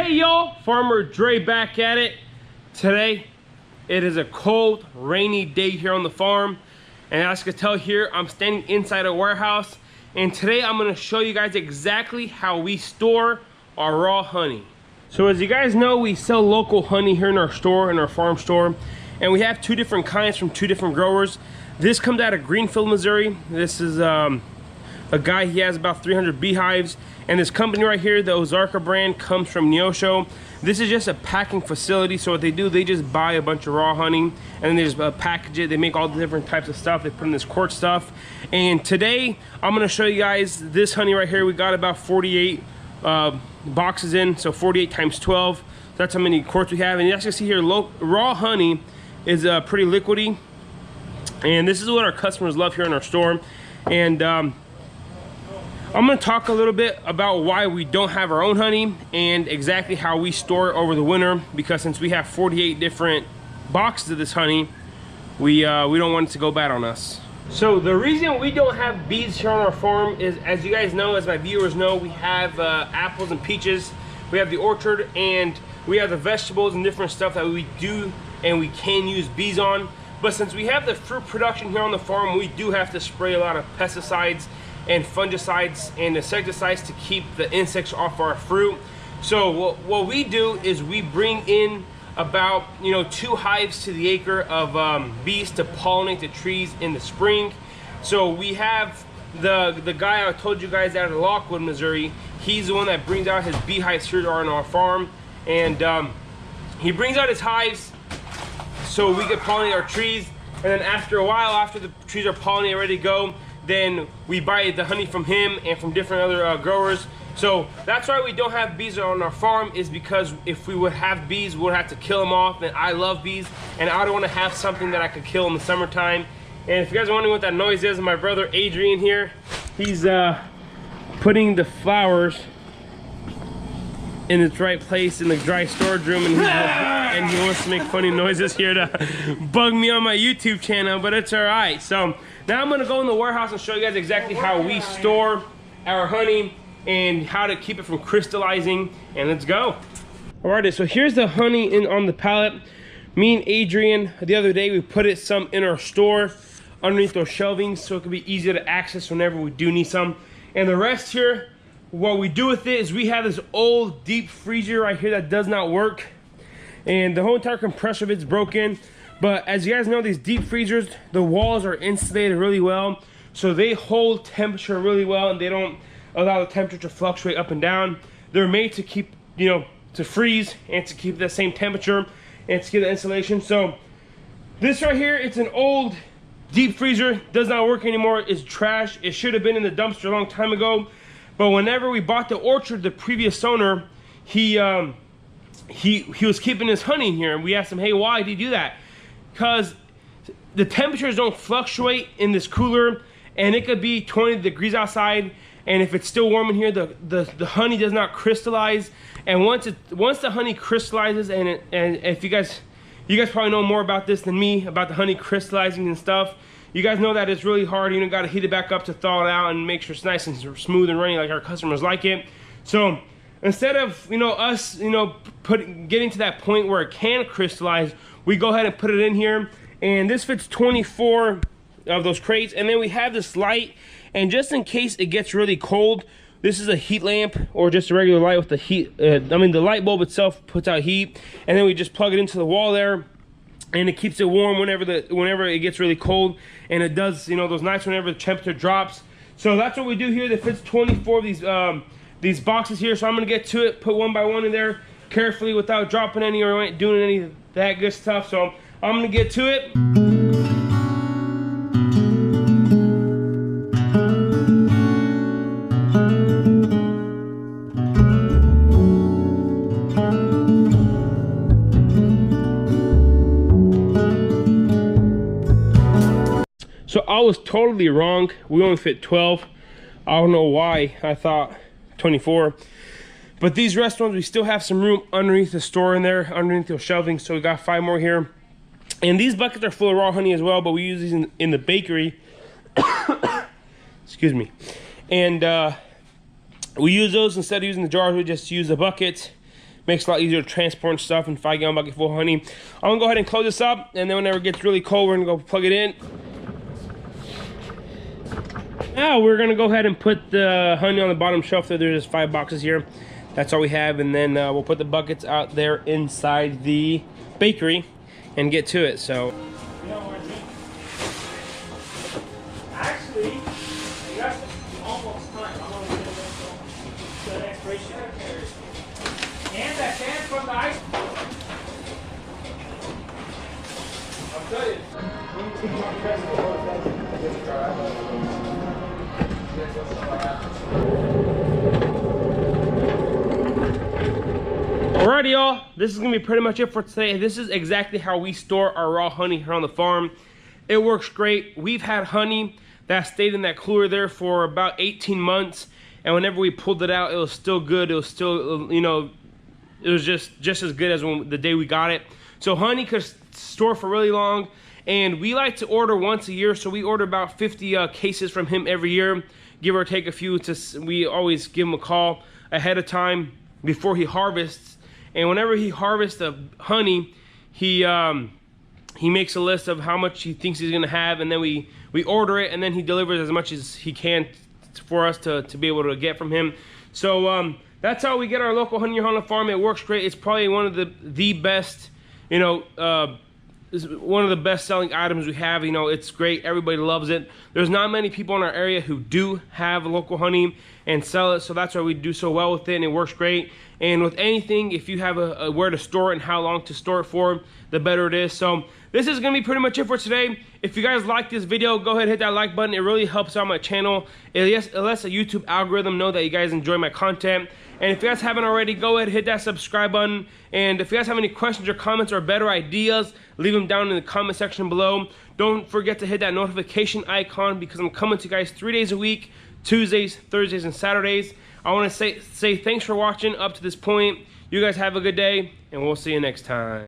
Hey y'all, Farmer Dre back at it. Today, it is a cold, rainy day here on the farm. And as you can tell here, I'm standing inside a warehouse. And today I'm gonna show you guys exactly how we store our raw honey. So as you guys know, we sell local honey here in our store, in our farm store. And we have two different kinds from two different growers. This comes out of Greenfield, Missouri. This is a guy, he has about 300 beehives. And this company right here, the Ozarka brand, comes from Neosho. This is just a packing facility. So what they do, they just buy a bunch of raw honey and then they just package it. They make all the different types of stuff. They put in this quart stuff. And today, I'm gonna show you guys this honey right here. We got about 48 boxes in, so 48 times 12. So that's how many quarts we have. And you actually see here, raw honey is pretty liquidy. And this is what our customers love here in our store. And I'm gonna talk a little bit about why we don't have our own honey and exactly how we store it over the winter, because since we have 48 different boxes of this honey, we don't want it to go bad on us. So the reason we don't have bees here on our farm is, as you guys know, as my viewers know, we have apples and peaches, we have the orchard, and we have the vegetables and different stuff that we do and we can use bees on. But since we have the fruit production here on the farm, we do have to spray a lot of pesticides and fungicides and insecticides to keep the insects off our fruit. So what we do is we bring in about 2 hives to the acre of bees to pollinate the trees in the spring. So we have the guy I told you guys out of Lockwood, Missouri. He's the one that brings out his beehives here on our farm, and he brings out his hives so we can pollinate our trees. And then after a while, after the trees are pollinated, ready to go, then we buy the honey from him and from different other growers. So that's why we don't have bees on our farm, is because if we would have bees, we would have to kill them off. And I love bees, and I don't want to have something that I could kill in the summertime. And if you guys are wondering what that noise is, my brother Adrian here, he's putting the flowers in its right place in the dry storage room, and he wants to make funny noises here to bug me on my YouTube channel, but it's all right. So now I'm gonna go in the warehouse and show you guys exactly how we store our honey and how to keep it from crystallizing, and let's go. Alrighty, so here's the honey on the pallet. Me and Adrian, the other day, we put some in our store underneath those shelvings so it could be easier to access whenever we do need some. And the rest here, what we do with it is we have this old deep freezer right here that does not work, and the whole entire compressor of it's broken. But as you guys know, these deep freezers, the walls are insulated really well, so they hold temperature really well, and they don't allow the temperature to fluctuate up and down. They're made to keep, to freeze and to keep the same temperature and to keep the insulation. So this right here, it's an old deep freezer, does not work anymore. It's trash. It should have been in the dumpster a long time ago. But whenever we bought the orchard, the previous owner, he was keeping his honey in here, and we asked him, hey, why did he do that? Because the temperatures don't fluctuate in this cooler, and it could be 20 degrees outside, and if it's still warm in here, the honey does not crystallize. And once the honey crystallizes, and if you guys probably know more about this than me, about the honey crystallizing and stuff, you guys know that it's really hard. You got to heat it back up to thaw it out and make sure it's nice and smooth and runny like our customers like it. So instead of us getting to that point where it can crystallize, we go ahead and put it in here, and this fits 24 of those crates. And then we have this light, and just in case it gets really cold, this is a heat lamp or just a regular light with the heat. The light bulb itself puts out heat, and then we just plug it into the wall there, and it keeps it warm whenever it gets really cold, and it does those nights whenever the temperature drops. So that's what we do here. That fits 24 of these boxes here. So I'm gonna get to it, put one by one in there carefully without dropping any or doing any of that good stuff. So I'm gonna get to it. So I was totally wrong. We only fit 12. I don't know why I thought 24. But these restaurants, we still have some room underneath the store in there, underneath the shelving. So we got 5 more here. And these buckets are full of raw honey as well, but we use these in the bakery. Excuse me. And we use those instead of using the jars. We just use the buckets Makes it a lot easier to transport stuff and 5-gallon bucket full of honey. I'm gonna go ahead and close this up, and then whenever it gets really cold, we're gonna go plug it in. Now we're gonna go ahead and put the honey on the bottom shelf there. There's just 5 boxes here. That's all we have, and then we'll put the buckets out there inside the bakery and get to it. So actually, I got almost time. I'm gonna get the expiration and that can from the ice. I'll tell you. Alrighty, y'all, this is gonna be pretty much it for today. This is exactly how we store our raw honey here on the farm. It works great. We've had honey that stayed in that cooler there for about 18 months, and whenever we pulled it out, it was still good. It was still, you know, it was just as good as the day we got it. So honey could store for really long, and we like to order once a year, so we order about 50 cases from him every year, give or take a few. We always give him a call ahead of time before he harvests, and whenever he harvests the honey, he makes a list of how much he thinks he's gonna have, and then we order it, and then he delivers as much as he can for us to be able to get from him. So that's how we get our local honey here on the farm. It works great. It's probably one of the best, you know, is one of the best selling items we have. You know, it's great. Everybody loves it. There's not many people in our area who do have local honey and sell it, so that's why we do so well with it, and it works great. And with anything, if you have a where to store it and how long to store it for, the better it is. So this is gonna be pretty much it for today. If you guys like this video, go ahead and hit that like button. It really helps out my channel. It lets the YouTube algorithm know that you guys enjoy my content. And if you guys haven't already, go ahead and hit that subscribe button. And if you guys have any questions or comments or better ideas, leave them down in the comment section below. Don't forget to hit that notification icon, because I'm coming to you guys 3 days a week, Tuesdays, Thursdays, and Saturdays. I want to say thanks for watching up to this point. You guys have a good day, and we'll see you next time.